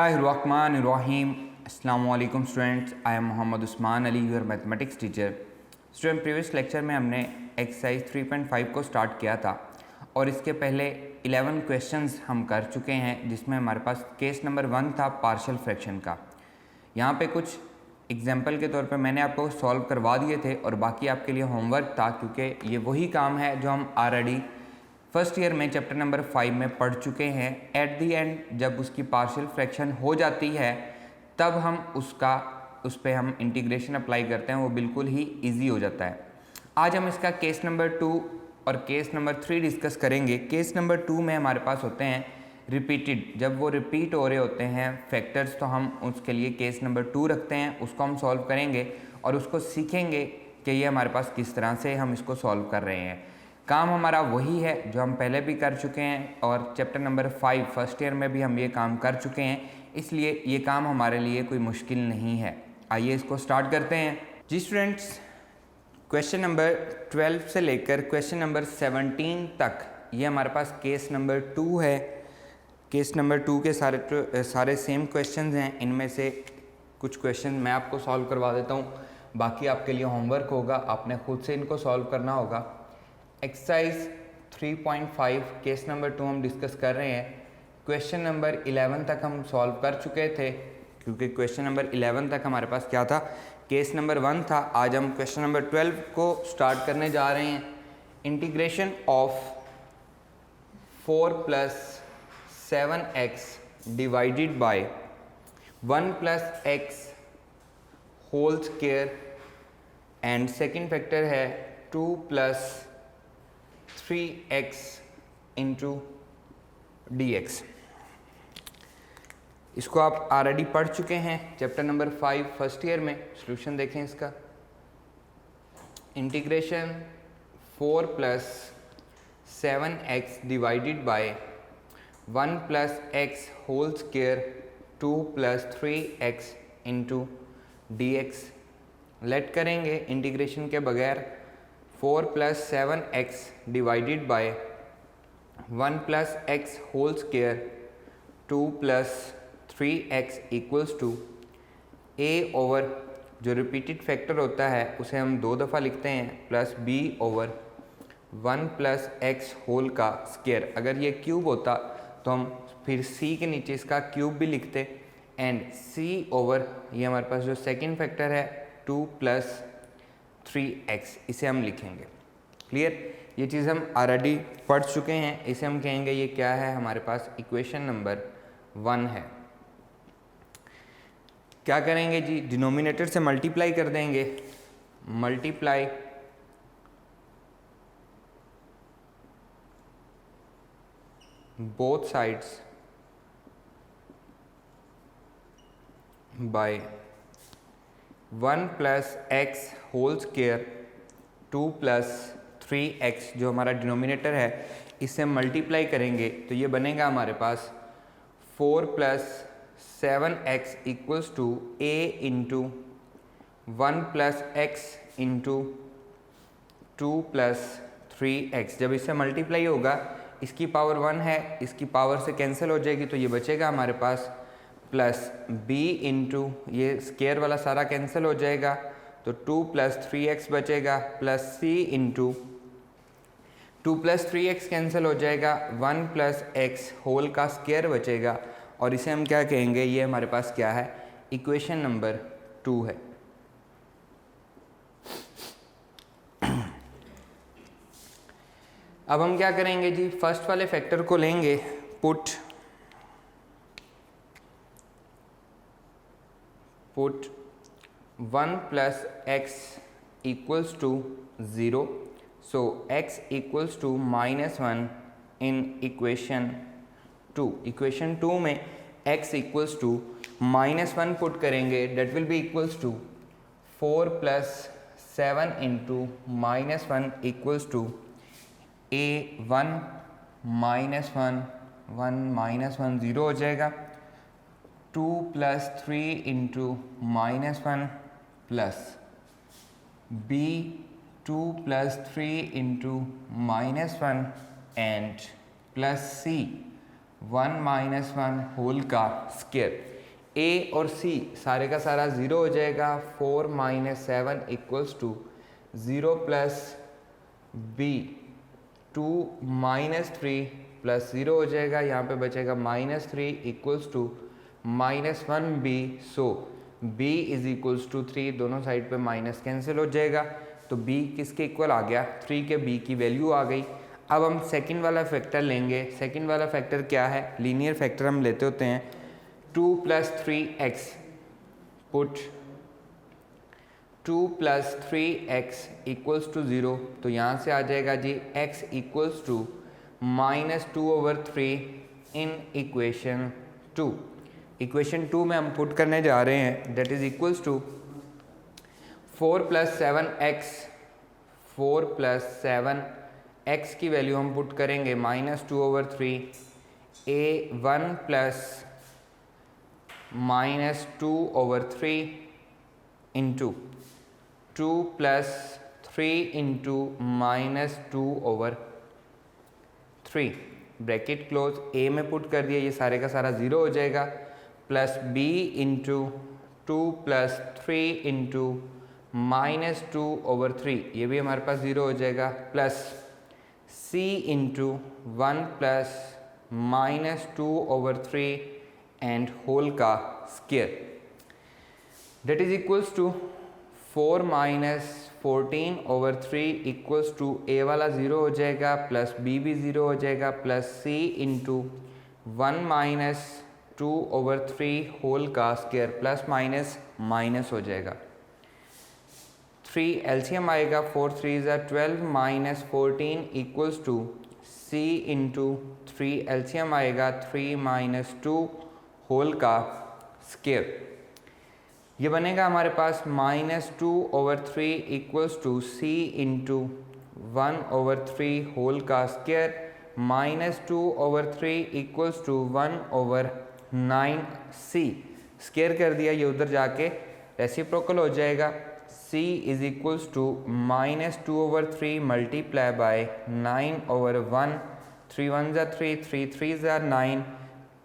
बिस्मिल्लाहिर्रहमानिर्रहीम। अस्सलाम वालेकुम students, I am Mohammad Usman Ali, your mathematics teacher. Student, previous lecture में हमने एक्सरसाइज 3.5 को स्टार्ट किया था और इसके पहले 11 क्वेश्चंस हम कर चुके हैं, जिसमें हमारे पास केस नंबर 1 था पार्शियल फ्रैक्शन का। यहाँ पे कुछ एग्जाम्पल के तौर पे मैंने आपको सॉल्व करवा दिए थे और बाकी आपके लिए होमवर्क था, क्योंकि ये वही काम है जो हम ऑलरेडी फर्स्ट ईयर में चैप्टर नंबर 5 में पढ़ चुके हैं। एट दी एंड जब उसकी पार्शियल फ्रैक्शन हो जाती है तब हम उस पर हम इंटीग्रेशन अप्लाई करते हैं, वो बिल्कुल ही इजी हो जाता है। आज हम इसका केस नंबर 2 और केस नंबर 3 डिस्कस करेंगे। केस नंबर 2 में हमारे पास होते हैं रिपीटेड, जब वो रिपीट हो रहे होते हैं फैक्टर्स, तो हम उसके लिए केस नंबर 2 रखते हैं, उसको हम सॉल्व करेंगे और उसको सीखेंगे कि ये हमारे पास किस तरह से हम इसको सॉल्व कर रहे हैं। काम हमारा वही है जो हम पहले भी कर चुके हैं और चैप्टर नंबर 5 फर्स्ट ईयर में भी हम ये काम कर चुके हैं, इसलिए ये काम हमारे लिए कोई मुश्किल नहीं है। आइए इसको स्टार्ट करते हैं। जी स्टूडेंट्स, क्वेश्चन नंबर 12 से लेकर क्वेश्चन नंबर 17 तक ये हमारे पास केस नंबर 2 है। केस नंबर 2 के सारे सेम क्वेश्चंस हैं। इनमें से कुछ क्वेश्चन मैं आपको सॉल्व करवा देता हूँ, बाकी आपके लिए होमवर्क होगा, आपने खुद से इनको सॉल्व करना होगा। एक्सरसाइज 3.5 केस नंबर 2 हम डिस्कस कर रहे हैं। क्वेश्चन नंबर 11 तक हम सॉल्व कर चुके थे, क्योंकि क्वेश्चन नंबर 11 तक हमारे पास क्या था, केस नंबर 1 था। आज हम क्वेश्चन नंबर 12 को स्टार्ट करने जा रहे हैं। Integration of 4 + 7x divided by 1 + x whole square and second factor है 2 + 3x इंटू dx। इसको आप ऑलरेडी पढ़ चुके हैं चैप्टर नंबर 5 फर्स्ट ईयर में। सॉल्यूशन देखें इसका। Integration 4 + 7x divided by 1 + x whole square 2 + 3x into dx। Let करेंगे इंटीग्रेशन के बगैर। 4 + 7x divided by 1 + x whole square 2 + 3x equals to a over, जो रिपीटेड फैक्टर होता है उसे हम 2 दफ़ा लिखते हैं, plus b over 1 + x whole का स्क्वायर। अगर ये क्यूब होता तो हम फिर c के नीचे इसका क्यूब भी लिखते, एंड c ओवर ये हमारे पास जो सेकेंड फैक्टर है 2 + 3x, इसे हम लिखेंगे। क्लियर? ये चीज़ हम ऑलरेडी पढ़ चुके हैं। इसे हम कहेंगे ये क्या है, हमारे पास इक्वेशन नंबर 1 है। क्या करेंगे जी, डिनोमिनेटर से मल्टीप्लाई कर देंगे। Multiply both sides by 1 + x whole square 2 + 3x, जो हमारा डिनोमिनेटर है, इससे मल्टीप्लाई करेंगे तो ये बनेगा हमारे पास 4 + 7x equals to a into 1 + x into 2 + 3x। जब इससे मल्टीप्लाई होगा, इसकी पावर 1 है, इसकी पावर से कैंसिल हो जाएगी, तो ये बचेगा हमारे पास प्लस b इंटू, ये स्क्वायर वाला सारा कैंसिल हो जाएगा, तो 2 + 3x बचेगा, plus c into 2 + 3x cancel हो जाएगा, 1 + x होल का स्क्वायर बचेगा, और इसे हम क्या कहेंगे, ये हमारे पास क्या है, इक्वेशन नंबर 2 है। अब हम क्या करेंगे जी, फर्स्ट वाले फैक्टर को लेंगे, put 1 + x equals to 0, so x equals to -1 in equation 2। Equation 2 में x इक्वल्स टू -1 पुट करेंगे, that will be equals to 4 + 7 into -1 equals to a 1 -1 1 -1 0 हो जाएगा, 2 + 3 into -1 plus b 2 + 3 into -1 and plus c 1 minus 1 whole का square. A और C सारे का सारा 0 हो जाएगा। 4 minus 7 equals to 0 plus B 2 minus 3 plus 0 हो जाएगा। यहाँ पे बचेगा minus 3 equals to minus 1 B. So b is equals to 3, दोनों साइड पे माइनस कैंसिल हो जाएगा। तो b किसके इक्वल आ गया? 3 के b की वैल्यू आ गई। अब हम सेकंड वाला फैक्टर लेंगे। सेकंड वाला फैक्टर क्या है? लीनियर फैक्टर हम लेते होते हैं 2 plus 3x, put 2 plus 3x equals to 0। तो यहाँ से आ जाएगा जी x equals to minus 2/3 in equation 2। Equation 2 में हम पुट करने जा रहे हैं, that is equals to 4 plus 7x, 4 plus 7x की वैल्यू हम पुट करेंगे minus 2/3 a1 plus minus 2/3 into 2 plus 3 into minus 2/3 bracket close. a में पुट कर दिया, ये सारे का सारा 0 हो जाएगा। Plus b into 2 plus 3 into minus 2/3, ये भी हमारे पास 0 हो जाएगा। Plus c into 1 plus minus 2/3 and whole का square, that is equals to 4 minus 14/3 equals to a वाला 0 हो जाएगा, प्लस b भी 0 हो जाएगा, plus c into 1 minus 2/3 whole का स्क्वायर, प्लस माइनस माइनस हो जाएगा। 3 एलसीएम आएगा, 4 3 ज़ा 12 minus 14 equals to c into 3 LCM आएगा 3 माइनस 2 होल का स्क्वायर। ये बनेगा हमारे पास minus 2/3 equals to c into 1/3 whole का square, minus 2/3 equals to 1/9c। Square कर दिया, ये उधर जाके रेसिप्रोकल हो जाएगा। c is equals to minus 2/3 multiply by 9/1, 3 1 ज़ा 3, 3 3 ज़ा 9,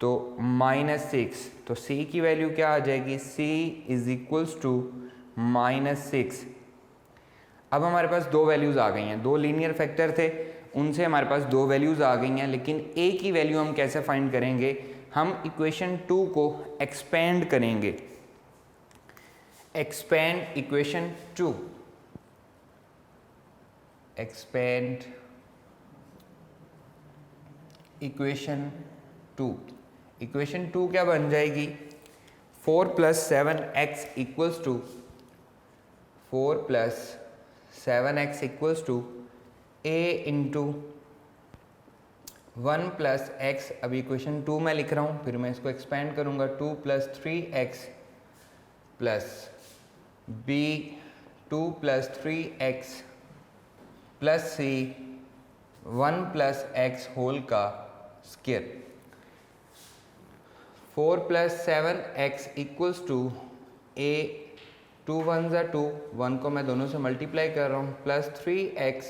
तो माइनस 6। तो c की वैल्यू क्या आ जाएगी? c is equals to minus 6। अब हमारे पास दो वैल्यूज़ आ गई हैं, दो लीनियर फैक्टर थे, उनसे हमारे पास दो वैल्यूज़ आ गई हैं। लेकिन a की वैल्यू हम कैसे फाइंड करेंगे? हम इक्वेशन 2 को एक्सपेंड करेंगे। Expand equation 2, expand equation 2। Equation 2 क्या बन जाएगी? 4 plus 7x equals to 4 plus 7x equals to a into 1 plus x। अब इक्वेशन 2 मैं लिख रहा हूँ, फिर मैं इसको एक्सपेंड करूँगा। 2 plus 3x plus b 2 plus 3x plus c 1 plus x whole का square. 4 plus 7x equals to a 2 1 ज़ा 2, 1 को मैं दोनों से मल्टीप्लाई कर रहा हूँ, प्लस 3x।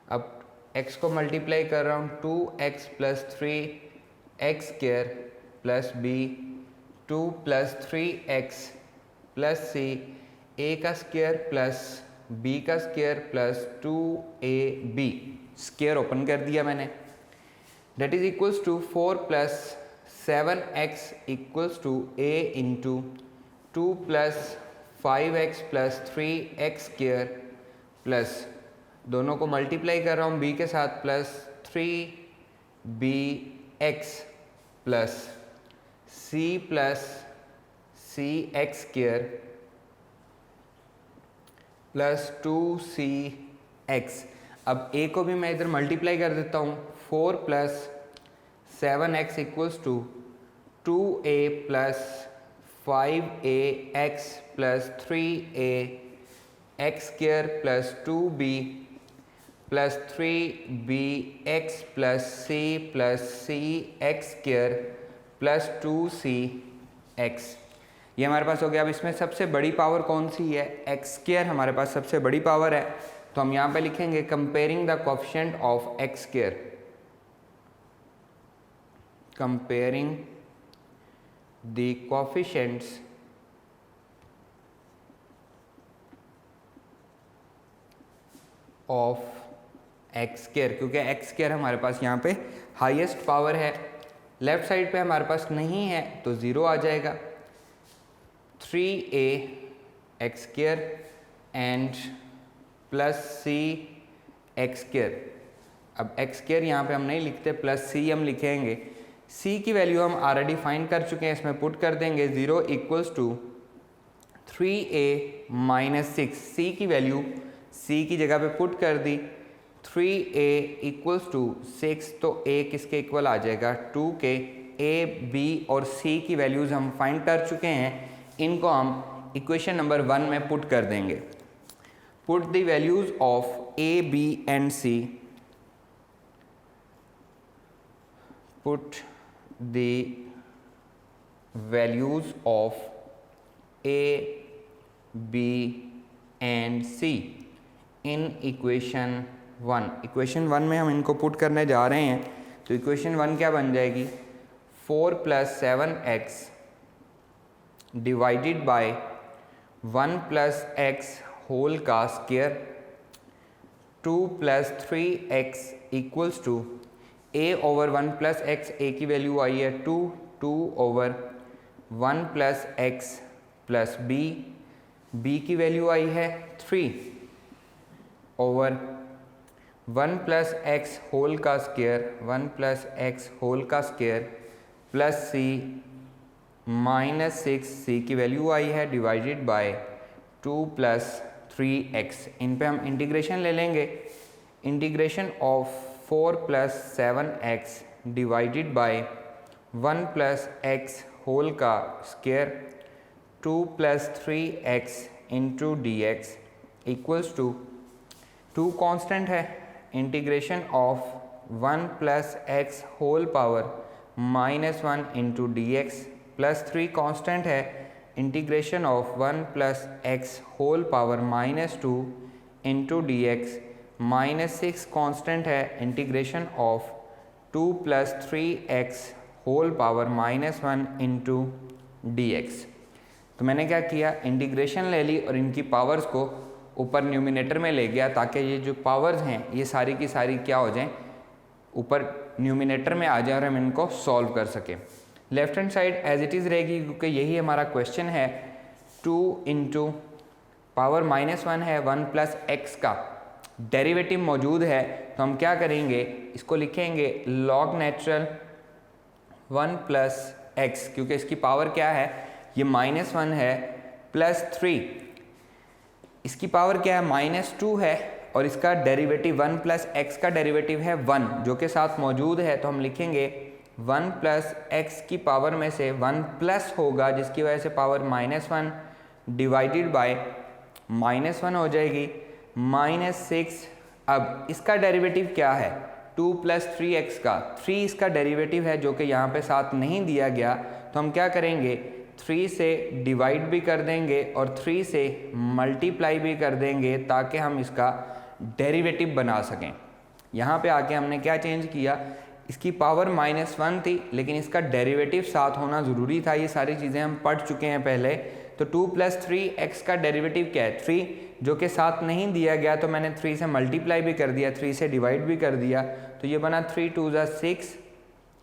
अब x को मल्टीप्लाई कर रहा हूँ, 2x plus 3x square plus b 2 plus 3x plus c a का स्क्वायर प्लस b का square plus 2ab। Square open कर दिया मैंने, that is equals to 4 plus 7x equals to a into 2 plus 5x plus 3x square plus दोनों को multiply कर रहा हूँ b के साथ, plus 3bx plus c x square plus 2cx। अब a को भी मैं इधर मल्टीप्लाई कर देता हूँ, 4 plus 7x equals to 2a plus 5ax plus 3a x square plus 2b plus 3bx plus c x square plus 2cx। ये हमारे पास हो गया। अब इसमें सबसे बड़ी पावर कौन सी है? x स्क्वायर हमारे पास सबसे बड़ी पावर है, तो हम यहाँ पे लिखेंगे comparing the coefficient of x square. comparing the coefficients of X square, क्योंकि एक्स स्क्वायर हमारे पास यहाँ पे हाईएस्ट पावर है, लेफ्ट साइड पे हमारे पास नहीं है तो 0 आ जाएगा। 3a X square and plus C x square. अब एक्स स्क्वायर यहाँ पे हम नहीं लिखते, प्लस सी हम लिखेंगे। c की वैल्यू हम ऑलरेडी फाइंड कर चुके हैं, इसमें पुट कर देंगे 0 equals to 3a minus 6। c की वैल्यू c की जगह पे पुट कर दी, 3a इक्वल्स टू 6, तो a किसके इक्वल आ जाएगा 2 के। a b और c की वैल्यूज़ हम फाइंड कर चुके हैं, इनको हम इक्वेशन नंबर 1 में पुट कर देंगे। Put the values of a b and c, put the values of a b and c in equation 1। Equation 1 में हम इनको पुट करने जा रहे हैं, तो इक्वेशन 1 क्या बन जाएगी 4 + 7x divided by 1 + x whole का square 2 + 3x equals to a over 1 + x, a की वैल्यू आई है 2, 2 ओवर 1 + x प्लस b की वैल्यू आई है 3 ओवर 1 + x होल का स्क्वायर, 1 + x होल का square plus c minus 6, c की वैल्यू आई है डिवाइडेड बाय 2 + 3x। इन पे हम इंटीग्रेशन ले लेंगे। Integration of 4 + 7x divided by 1 + x whole का square 2 + 3x into dx equals to 2 constant है, integration of 1 + x whole power -1 into dx plus 3 constant है, integration of 1 + x whole power -2 into dx -6 constant है, integration of 2 + 3x whole power -1 into dx। तो मैंने क्या किया, integration ले ली और इनकी पावर्स को ऊपर न्यूमिनेटर में ले गया, ताकि ये जो पावर्स हैं ये सारी की सारी क्या हो जाएं, ऊपर न्यूमिनेटर में आ जाए और हम इनको सॉल्व कर सकें। Left hand side as it is रहेगी, क्योंकि यही हमारा क्वेश्चन है। 2 इंटू पावर -1 है, 1 + x का डेरिवेटिव मौजूद है, तो हम क्या करेंगे, इसको लिखेंगे लॉग नेचुरल 1 + x, क्योंकि इसकी पावर क्या है, ये -1 है, प्लस 3, इसकी पावर क्या है -2 है, और इसका डेरिवेटिव 1 + x का डेरिवेटिव है 1 जो के साथ मौजूद है, तो हम लिखेंगे 1 + x की पावर में से 1 प्लस होगा, जिसकी वजह से पावर -1 डिवाइडेड बाय -1 हो जाएगी -6। अब इसका डेरिवेटिव क्या है 2 + 3x का, 3 इसका डेरिवेटिव है जो कि यहाँ पे साथ नहीं दिया गया, तो हम क्या करेंगे 3 से डिवाइड भी कर देंगे और 3 से मल्टीप्लाई भी कर देंगे, ताकि हम इसका डेरिवेटिव बना सकें। यहाँ पे आके हमने क्या चेंज किया, इसकी पावर -1 थी, लेकिन इसका डेरिवेटिव साथ होना ज़रूरी था। ये सारी चीज़ें हम पढ़ चुके हैं पहले। तो 2 + 3x का डेरिवेटिव क्या है 3, जो कि साथ नहीं दिया गया, तो मैंने 3 से मल्टीप्लाई भी कर दिया, 3 से डिवाइड भी कर दिया, तो ये बना 3 × 2 = 6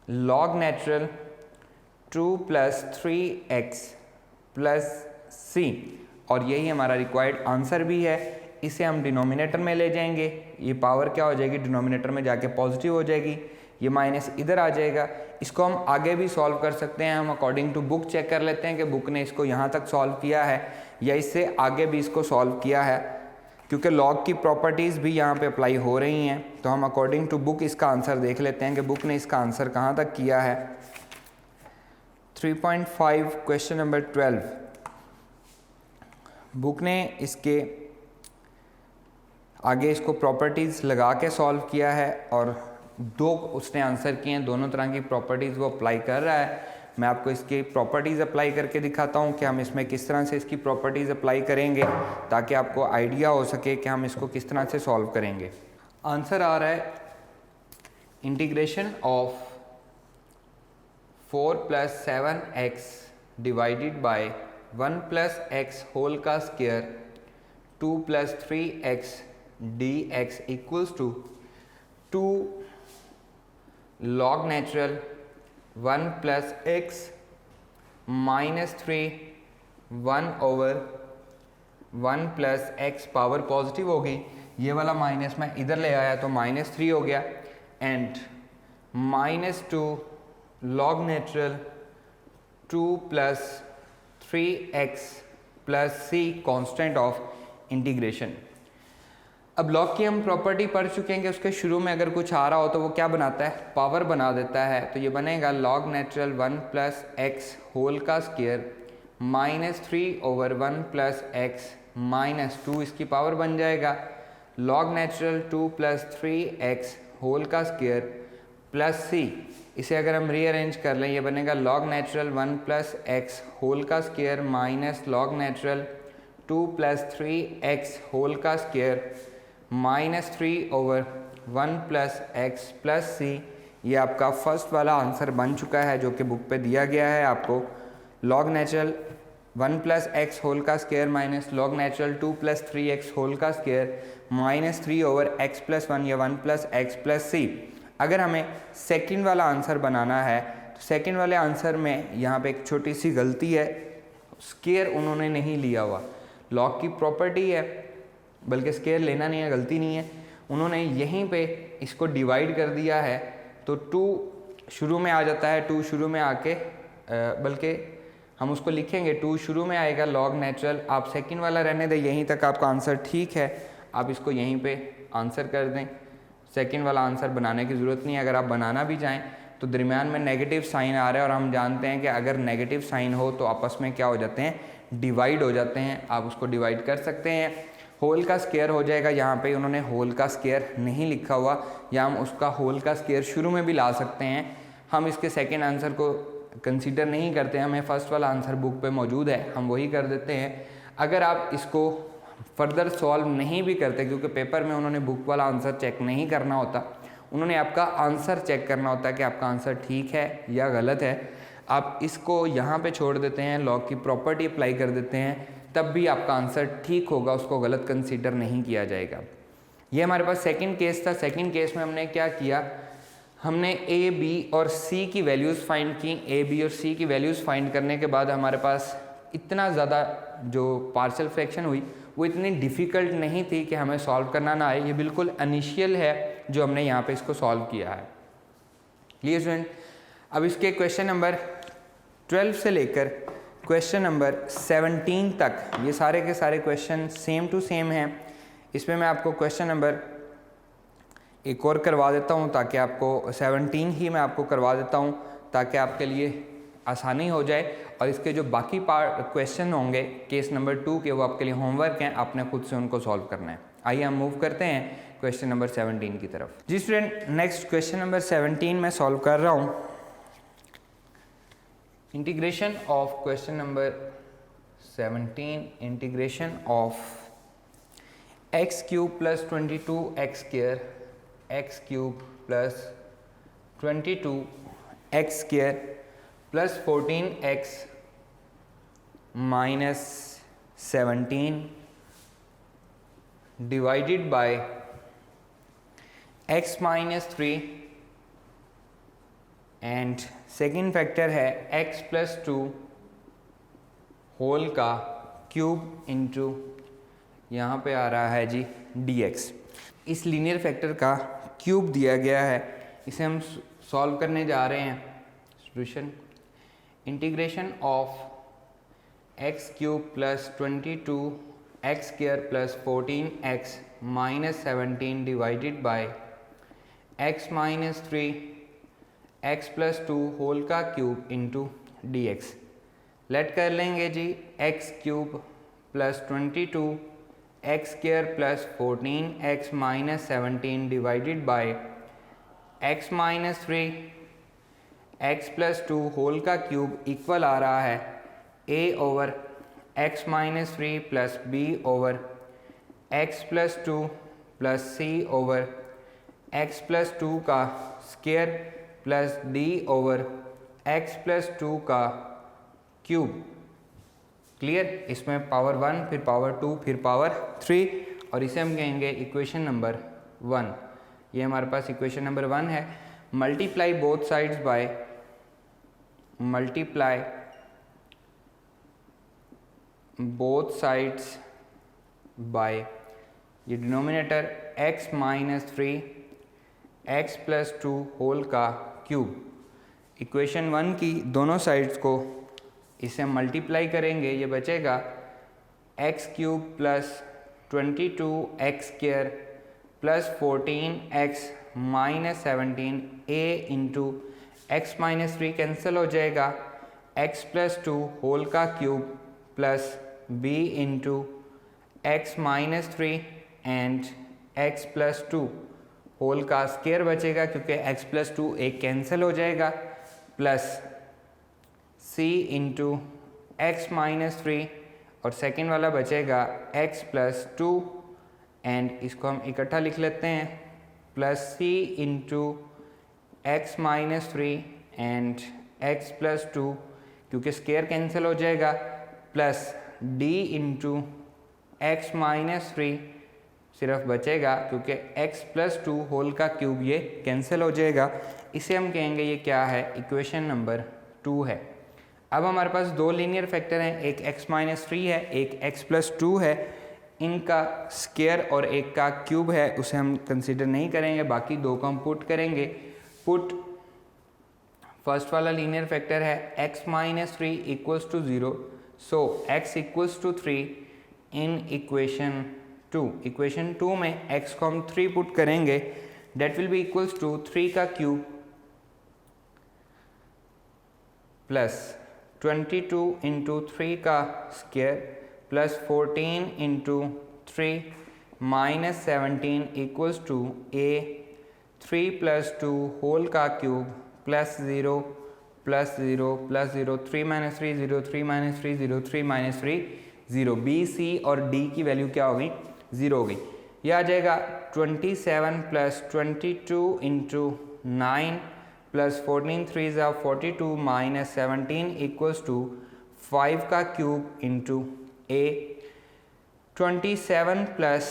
log natural 2 + 3x plus c, और यही हमारा रिक्वायर्ड आंसर भी है। इसे हम डिनोमिनेटर में ले जाएंगे, ये पावर क्या हो जाएगी डिनोमिनेटर में जाके पॉजिटिव हो जाएगी, ये माइनस इधर आ जाएगा। इसको हम आगे भी सॉल्व कर सकते हैं, हम अकॉर्डिंग टू बुक चेक कर लेते हैं कि बुक ने इसको यहाँ तक सॉल्व किया है या इससे आगे भी इसको सॉल्व किया है, क्योंकि लॉग की प्रॉपर्टीज़ भी यहाँ पे अप्लाई हो रही हैं। तो हम अकॉर्डिंग टू बुक इसका आंसर देख लेते हैं कि बुक ने इसका आंसर कहाँ तक किया है। 3.5 क्वेश्चन नंबर 12, बुक ने इसके आगे इसको प्रॉपर्टीज़ लगा के सॉल्व किया है और 2 उसने आंसर किए हैं, दोनों तरह की प्रॉपर्टीज़ वो अप्लाई कर रहा है। मैं आपको इसकी प्रॉपर्टीज़ अप्लाई करके दिखाता हूँ कि हम इसमें किस तरह से इसकी प्रॉपर्टीज़ अप्लाई करेंगे, ताकि आपको आइडिया हो सके कि हम इसको किस तरह से सॉल्व करेंगे। आंसर आ रहा है integration of 4 plus 7x divided by 1 plus x whole का square 2 plus 3x dx equals to 2 log natural 1 plus x minus 3 1 over 1 plus x power positive होगी, ये वाला माइनस मैं इधर ले आया तो -3 हो गया, and -2 log natural 2 plus 3x plus c constant of integration. अब लॉग की हम प्रॉपर्टी पढ़ चुके हैं कि उसके शुरू में अगर कुछ आ रहा हो तो वो क्या बनाता है, पावर बना देता है। तो ये बनेगा log natural 1 plus x whole का square -3 over 1 plus x minus 2 इसकी पावर बन जाएगा log natural 2 plus 3x whole का स्क्वायर प्लस c। इसे अगर हम रीअरेंज कर लें, ये बनेगा log natural 1 plus x whole का square minus log natural 2 plus 3x whole का square -3 over 1 plus x plus c। ये आपका फर्स्ट वाला आंसर बन चुका है जो कि बुक पे दिया गया है आपको। log natural 1 plus x whole का square minus log natural 2 plus 3x whole का स्क्वायर -3 ओवर x प्लस 1 या 1 प्लस एक्स प्लस c। अगर हमें सेकंड वाला आंसर बनाना है तो सेकंड वाले आंसर में यहाँ पे एक छोटी सी गलती है, स्क्वायर उन्होंने नहीं लिया हुआ। लॉग की प्रॉपर्टी है, बल्कि स्क्वायर लेना नहीं है, गलती नहीं है, उन्होंने यहीं पे इसको डिवाइड कर दिया है। तो 2 शुरू में आ जाता है, 2 शुरू में आके बल्कि हम उसको लिखेंगे 2 शुरू में आएगा log नेचुरल। आप सेकंड वाला रहने दें, यहीं तक आपका आंसर ठीक है, आप इसको यहीं पे आंसर कर दें। सेकंड वाला आंसर बनाने की ज़रूरत नहीं है। अगर आप बनाना भी चाहें तो दरमियान में नेगेटिव साइन आ रहा है और हम जानते हैं कि अगर नेगेटिव साइन हो तो आपस में क्या हो जाते हैं, डिवाइड हो जाते हैं। आप उसको डिवाइड कर सकते हैं। होल का स्क्वायर हो जाएगा, यहाँ पे उन्होंने होल का स्क्वायर नहीं लिखा हुआ, या हम उसका होल का स्क्वायर शुरू में भी ला सकते हैं। हम इसके सेकेंड आंसर को कंसीडर नहीं करते, हमें फर्स्ट वाला आंसर बुक पे मौजूद है, हम वही कर देते हैं। अगर आप इसको फर्दर सॉल्व नहीं भी करते, क्योंकि पेपर में उन्होंने बुक वाला आंसर चेक नहीं करना होता, उन्होंने आपका आंसर चेक करना होता है कि आपका आंसर ठीक है या गलत है। आप इसको यहाँ पे छोड़ देते हैं, लॉग की प्रॉपर्टी अप्लाई कर देते हैं, तब भी आपका आंसर ठीक होगा, उसको गलत कंसीडर नहीं किया जाएगा। ये हमारे पास सेकंड केस था। सेकंड केस में हमने क्या किया, हमने ए बी और सी की वैल्यूज़ फाइंड की। ए बी और सी की वैल्यूज़ फाइंड करने के बाद हमारे पास इतना ज़्यादा जो पार्शियल फ्रैक्शन हुई वो इतनी डिफ़िकल्ट नहीं थी कि हमें सॉल्व करना ना आए। ये बिल्कुल इनिशियल है जो हमने यहाँ पे इसको सॉल्व किया है। Clear student. अब इसके क्वेश्चन नंबर 12 से लेकर क्वेश्चन नंबर 17 तक ये सारे के सारे क्वेश्चन सेम टू सेम हैं। इसमें मैं आपको क्वेश्चन नंबर एक और करवा देता हूँ ताकि आपको 17 ही मैं आपको करवा देता हूँ ताकि आपके लिए आसानी हो जाए, और इसके जो बाकी क्वेश्चन होंगे केस नंबर 2 के वो आपके लिए होमवर्क हैं, आपने खुद से उनको सॉल्व करना है। आइए हम मूव करते हैं क्वेश्चन नंबर 17 की तरफ। जी स्टूडेंट, नेक्स्ट क्वेश्चन नंबर 17 मैं सॉल्व कर रहा हूँ। Integration of question number 17, integration of x cube plus 22 x square, x cube plus 22 x square plus 14x minus 17 divided by x minus 3 and second factor है x plus 2 whole का cube into यहाँ पे आ रहा है जी dx। इस linear factor का cube दिया गया है, इसे हम सॉल्व करने जा रहे हैं। Solution integration of x cube plus 22 x square plus 14x minus 17 divided by x minus 3 x plus 2 whole का क्यूब इंटू dx। लेट कर लेंगे जी x cube plus 22 x square plus 14x minus 17 divided by x minus 3 x plus 2 whole का cube equal आ रहा है a over x minus 3 plus b over x plus 2 plus c over x plus 2 का square plus d over x plus 2 का cube. Clear? इसमें power 1, फिर power 2, फिर power 3, और इसे हम कहेंगे इक्वेशन नंबर 1। ये हमारे पास इक्वेशन नंबर 1 है। Multiply both sides by, multiply both sides by, ये denominator x minus 3 x plus 2 whole का क्यूब। इक्वेशन 1 की दोनों साइड्स को इसे मल्टीप्लाई करेंगे, ये बचेगा X cube plus 22x square plus 14x minus 17 a into x minus 3 cancel हो जाएगा, x प्लस 2 होल का cube plus b into x minus 3 and x plus 2 whole का स्क्वायर बचेगा क्योंकि x प्लस 2 एक कैंसिल हो जाएगा, plus c into x minus 3 और सेकेंड वाला बचेगा x प्लस 2 एंड इसको हम इकट्ठा लिख लेते हैं, plus c into x minus 3 and x plus 2 क्योंकि स्क्वायर कैंसिल हो जाएगा, plus d into x minus 3 सिर्फ बचेगा क्योंकि x प्लस 2 होल का क्यूब ये कैंसिल हो जाएगा। इसे हम कहेंगे ये क्या है, इक्वेशन नंबर 2 है। अब हमारे पास दो लीनियर फैक्टर हैं, एक x माइनस 3 है, एक x प्लस 2 है। इनका स्क्वायर और एक का क्यूब है, उसे हम कंसीडर नहीं करेंगे, बाकी दो को हम पुट करेंगे। पुट फर्स्ट वाला लीनियर फैक्टर है x minus 3 equals to 0, so x equals to 3 in equation 2। Equation 2 में x को हम 3 पुट करेंगे, that will be equals to 3 का क्यूब प्लस 22 इंटू 3 का square plus 14 into 3 minus 17 equals to a 3 plus 2 whole का cube plus 0 plus 0 plus 0, 3 minus 3 0, 3 minus 3 0, 3 minus 3 0। b, c और d की value क्या होगी, 0 होगी। यह आ जाएगा 27 प्लस 22 इंटू 9 प्लस 14 3 ज़ा 42 माइनस 17 इक्वल्स टू 5 का cube into a। 27 plus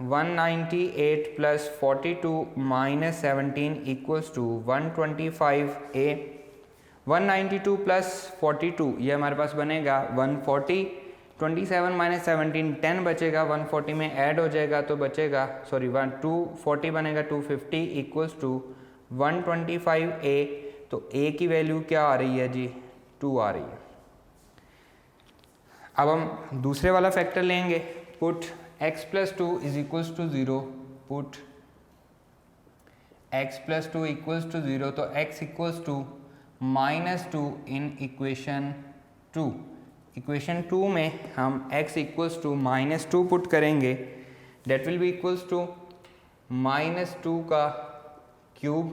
198 plus 42 minus 17 equals to 125 a। 192 plus 42 ये हमारे पास बनेगा 140। 27 माइनस 17 10 बचेगा, 140 में ऐड हो जाएगा तो बचेगा, सॉरी 240 बनेगा 250 इक्वल्स टू 125a। तो a की वैल्यू क्या आ रही है जी, 2 आ रही है। अब हम दूसरे वाला फैक्टर लेंगे, put x plus 2 is equals to 0, put x plus 2 equals to 0, तो x equals to minus 2 in equation 2। Equation 2 में हम x equals to minus 2 put करेंगे, that will be equals to minus 2 का क्यूब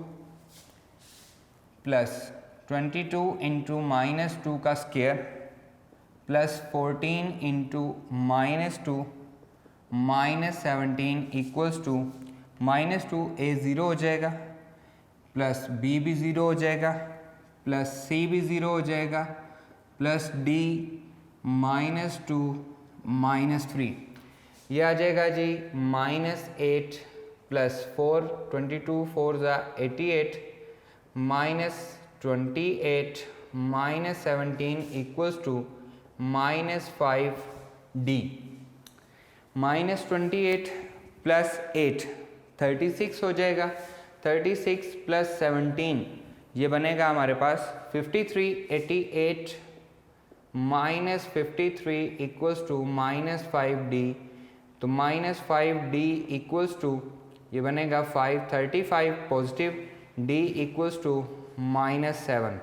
प्लस 22 इंटू माइनस 2 का square plus 14 into minus 2 minus 17 equals to minus 2 a 0 हो जाएगा, plus b भी 0 हो जाएगा, प्लस c भी 0 हो जाएगा, प्लस d माइनस 2 माइनस 3, यह आ जाएगा जी माइनस 8 प्लस 4, 22 4 ज़ा 88 minus 28 minus 17 equals to minus 5d। Minus 28 plus 8 36 हो जाएगा, 36 प्लस 17 ये बनेगा हमारे पास 53। 88 minus 53 equals to minus 5d, तो माइनस 5d इक्वल्स टू ये बनेगा 5। 35 positive, d equals to minus 7।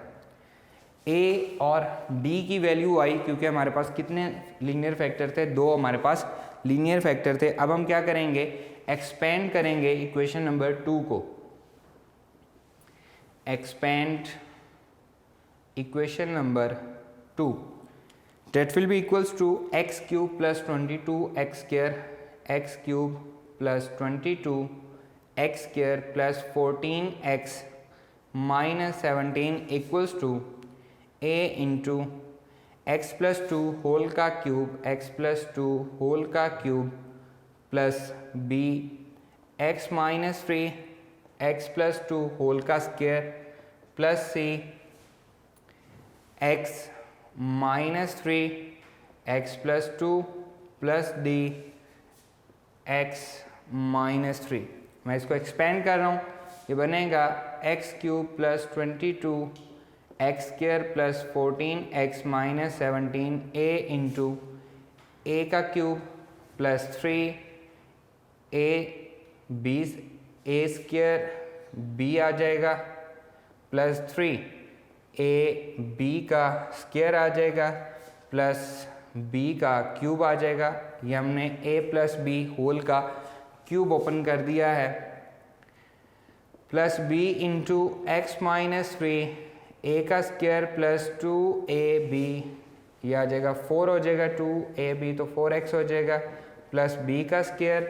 a और d की वैल्यू आई क्योंकि हमारे पास कितने लीनियर फैक्टर थे, दो हमारे पास लीनियर फैक्टर थे। अब हम क्या करेंगे, एक्सपेंड करेंगे इक्वेशन नंबर 2 को। Expand equation number 2, that will be equals to x cube plus 22x square, x cube plus 22x square plus 14x minus 17 equals to a into x plus two whole का cube x plus two whole का cube plus b x minus three x plus two whole का square plus c x minus three x plus two plus d x minus three. मैं इसको expand कर रहा हूँ, ये बनेगा x cube plus 22 x square plus 14 x minus 17 a into a का cube plus 3 a b a square b आ जाएगा प्लस 3 a b का स्क्वायर आ जाएगा प्लस b का क्यूब आ जाएगा। ये हमने a प्लस बी होल का क्यूब ओपन कर दिया है plus b into x minus three a का स्क्वायर प्लस 2ab ये आ जाएगा 4 हो जाएगा 2ab तो 4x हो जाएगा प्लस b का square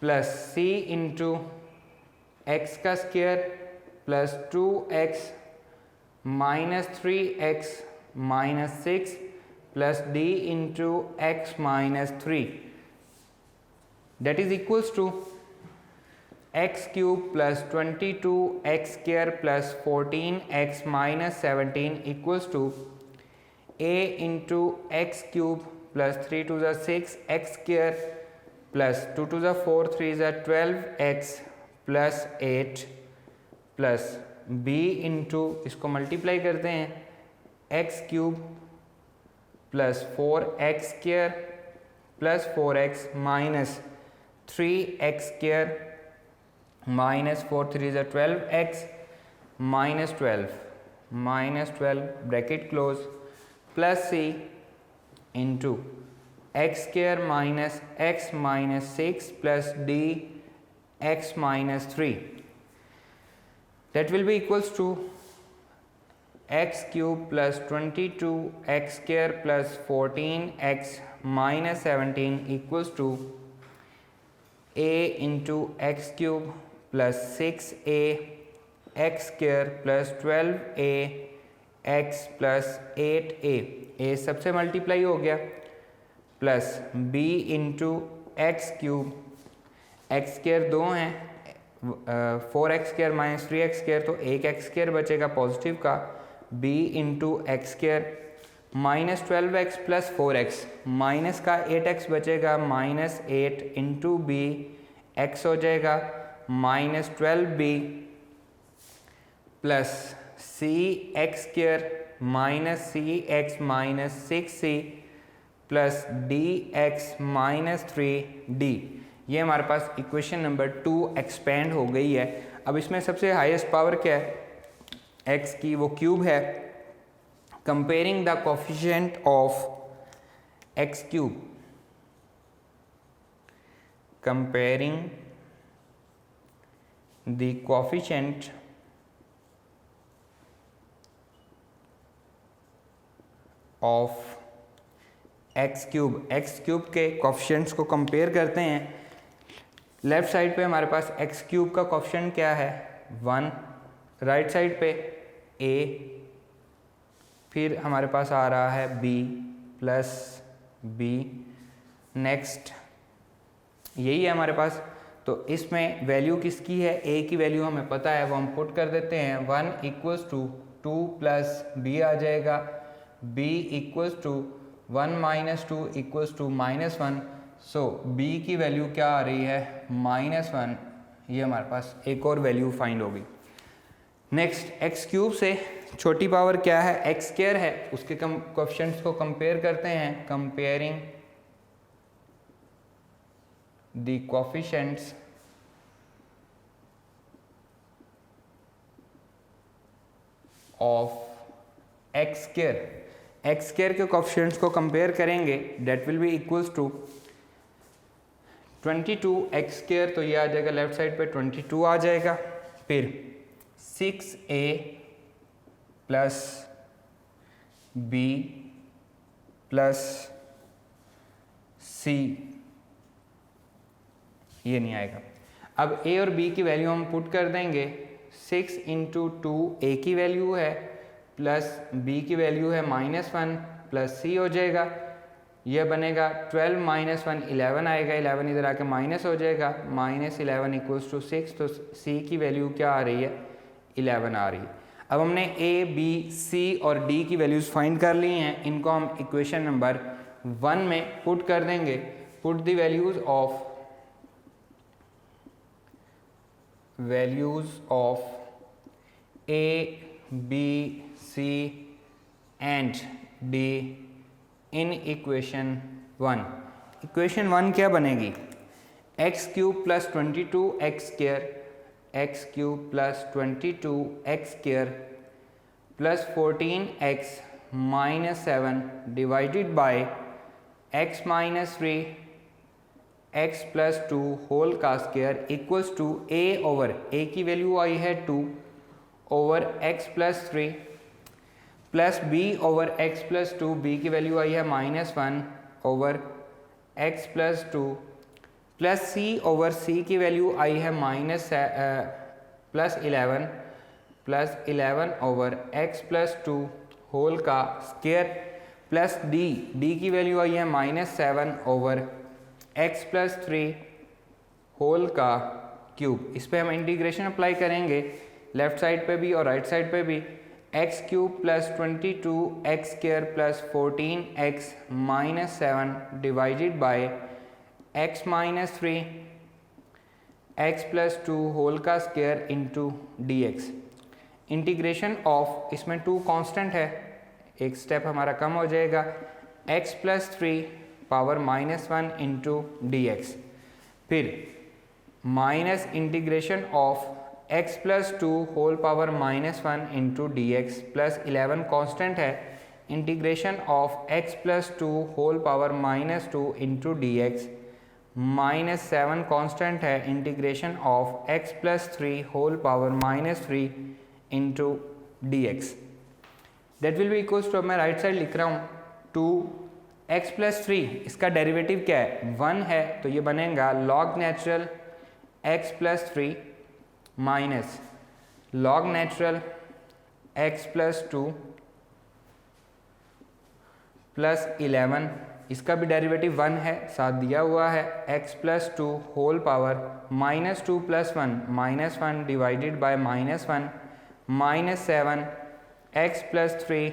plus c into x का square plus 2x minus 3x minus 6 plus d into x minus 3 that is equals to x cube plus 22 x square plus 14 x minus 17 equals to a into x cube plus 3 to the 6 x square plus 2 to the 4 3 is 12 x plus 8 plus b into इसको multiply करते हैं x cube plus 4x square plus 4x minus 3x square minus 4 3 is 12x minus 12 bracket close plus c into x square minus x minus 6 plus d x minus 3 that will be equals to x cube plus 22 x square plus 14 x minus 17 equals to a into x cube plus 6a x square plus 12a x plus 8a a सबसे multiply हो गया plus b into x cube x square दो हैं 4x square minus 3x square तो एक x square बचेगा positive का b into x square minus 12x plus 4x minus का 8x बचेगा माइनस 8 इंटू बी एक्स हो जाएगा माइनस 12b प्लस सी x square minus c x minus 6c plus d x minus 3d। ये हमारे पास equation number 2 expand हो गई है। अब इसमें सबसे हाईएस्ट पावर क्या है x की, वो क्यूब है। Comparing the coefficient of x cube, comparing the coefficient of x cube के कोफिशिएंट्स को कंपेयर करते हैं। लेफ्ट साइड पे हमारे पास एक्स क्यूब का कोफिशिएंट क्या है 1, राइट साइड पे a, फिर हमारे पास आ रहा है b प्लस b, नेक्स्ट यही है हमारे पास। तो इसमें वैल्यू किसकी है, a की वैल्यू हमें पता है, वो हम पुट कर देते हैं 1 इक्वल्स टू 2 प्लस b आ जाएगा, b equals to 1 minus 2 equals to minus 1। So b की वैल्यू क्या आ रही है -1। ये हमारे पास एक और वैल्यू फाइंड होगी। नेक्स्ट एक्स क्यूब से छोटी पावर क्या है एक्स स्क्वायर है, उसके कोएफिशिएंट्स को कंपेयर करते हैं। Comparing the coefficients of X square के कोएफिशिएंट्स को कंपेयर करेंगे, that will be equals to 22 x square, तो ये आ जाएगा लेफ्ट साइड पे 22 आ जाएगा, फिर 6a plus b plus c, ये नहीं आएगा। अब a और b की वैल्यू हम पुट कर देंगे। 6 इंटू 2 a की वैल्यू है प्लस b की वैल्यू है -1 प्लस c हो जाएगा, यह बनेगा 12 - 1 11 आएगा, 11 इधर आके माइनस हो जाएगा, -11 इक्वल्स टू 6, तो c की वैल्यू क्या आ रही है 11 आ रही है। अब हमने a b c और d की वैल्यूज़ फाइंड कर ली हैं, इनको हम इक्वेशन नंबर 1 में पुट कर देंगे। Put the values of a b c and d in equation 1। Equation 1 क्या बनेगी, x³ + 22x² x³ + 22x² + 14x - 7 divided by x - 3 x + 2 whole का square equals to a over a की value आई है 2 over x + 3 plus b over x + 2, b की value आई है -1 over x + 2 plus c over c की value आई है +11 ओवर x + 2 होल का स्क्वायर प्लस d की वैल्यू आई है -7 ओवर x + 3 होल का क्यूब। इस पे हम इंटीग्रेशन अप्लाई करेंगे लेफ्ट साइड पे भी और राइट साइड पे भी। x³ + 22x² + 14x - 7 divided by x - 3 x + 2 whole का square into dx। Integration of, इसमें 2 कांस्टेंट है, एक स्टेप हमारा कम हो जाएगा, x + 3 पावर -1 इंटू dx। फिर minus integration of x + 2 whole power -1 into dx plus 11 constant है, integration of x + 2 whole power -2 into dx -7 constant है, integration of x + 3 whole power -3 into dx। That will be equals to, मैं right side लिख रहा हूँ 2x + 3, इसका derivative क्या है 1 है, तो ये बनेगा log natural x + 3 minus log natural x + 2 plus 11, इसका भी डेरिवेटिव 1 है, साथ दिया हुआ है x + 2 whole power -2 + 1 -1 divided by -1 -7 x + 3,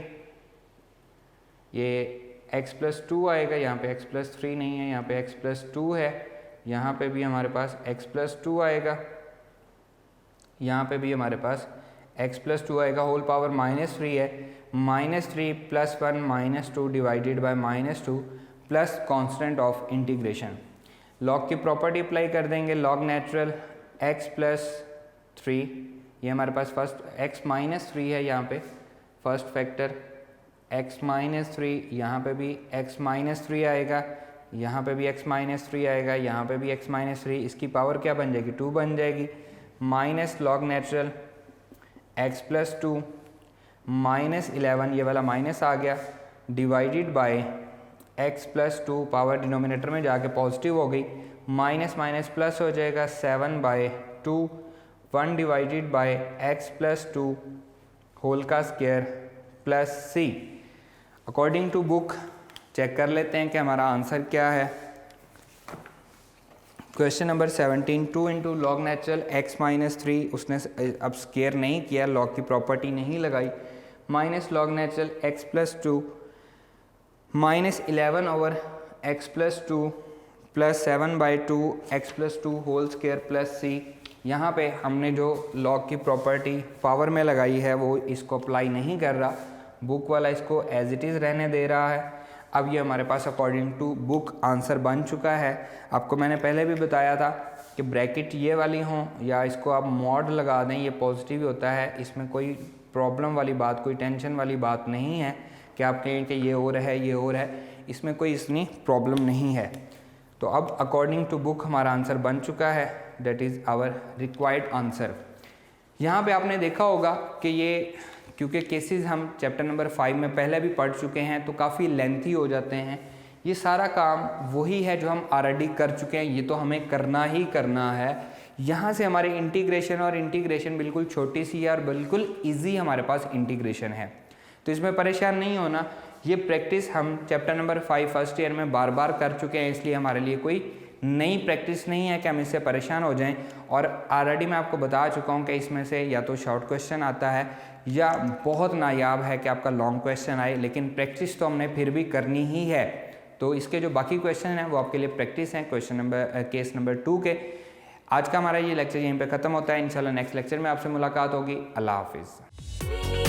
ये x + 2 आएगा, यहाँ पे x + 3 नहीं है, यहाँ पे x + 2 है, यहाँ पे भी हमारे पास x + 2 आएगा, यहाँ पे भी हमारे पास x + 2 आएगा, होल पावर -3 है, -3 + 1 -2 divided by -2 plus constant of integration. Log की प्रॉपर्टी अप्लाई कर देंगे, लॉग नेचुरल x + 3, ये हमारे पास फर्स्ट x - 3 है, यहाँ पे फर्स्ट फैक्टर x - 3, यहाँ पे भी x - 3 आएगा, यहाँ पे भी x - 3 आएगा, यहाँ पे भी x - 3, इसकी पावर क्या बन जाएगी 2 बन जाएगी, माइनस लॉग नेचुरल x + 2 -11, ये वाला माइनस आ गया, divided by x + 2, power denominator में जाके पॉजिटिव हो गई, माइनस माइनस प्लस हो जाएगा 7/2, 1 डिवाइडेड बाय x + 2 होल का square plus c। According to book check कर लेते हैं कि हमारा आंसर क्या है। Question number 17, 2 into log natural x - 3, उसने अब स्क्वायर नहीं किया, लॉग की प्रॉपर्टी नहीं लगाई, minus log natural x + 2 -11 over x + 2 plus 7/2 x + 2 whole square plus c। यहाँ पे हमने जो लॉग की प्रॉपर्टी पावर में लगाई है वो इसको अप्लाई नहीं कर रहा, बुक वाला इसको एज इट इज़ रहने दे रहा है। अब ये हमारे पास अकॉर्डिंग टू बुक आंसर बन चुका है। आपको मैंने पहले भी बताया था कि ब्रैकेट ये वाली हों या इसको आप मॉड लगा दें, ये पॉजिटिव ही होता है, इसमें कोई प्रॉब्लम वाली बात, कोई टेंशन वाली बात नहीं है कि आप कहें कि ये और है ये और है, इसमें कोई इतनी प्रॉब्लम नहीं है। तो अब अकॉर्डिंग टू बुक हमारा आंसर बन चुका है, that is our required answer. यहाँ पे आपने देखा होगा कि ये क्योंकि केसेस हम चैप्टर नंबर 5 में पहले भी पढ़ चुके हैं तो काफ़ी लेंथी हो जाते हैं। ये सारा काम वही है जो हम ऑलरेडी कर चुके हैं, ये तो हमें करना ही करना है। यहाँ से हमारे इंटीग्रेशन, और इंटीग्रेशन बिल्कुल छोटी सी है और बिल्कुल ईजी हमारे पास इंटीग्रेशन है। तो इसमें परेशान नहीं होना, ये प्रैक्टिस हम चैप्टर नंबर 5 फर्स्ट ईयर में बार बार कर चुके हैं, इसलिए हमारे लिए कोई नई प्रैक्टिस नहीं है कि हम इससे परेशान हो जाएं। और ऑलरेडी मैं आपको बता चुका हूं कि इसमें से या तो शॉर्ट क्वेश्चन आता है या बहुत नायाब है कि आपका लॉन्ग क्वेश्चन आए, लेकिन प्रैक्टिस तो हमने फिर भी करनी ही है। तो इसके जो बाकी क्वेश्चन हैं वो आपके लिए प्रैक्टिस हैं केस नंबर 2 के। आज का हमारा ये लेक्चर यहीं पे ख़त्म होता है। इंशाल्लाह नेक्स्ट लेक्चर में आपसे मुलाकात होगी। अल्लाह हाफिज़।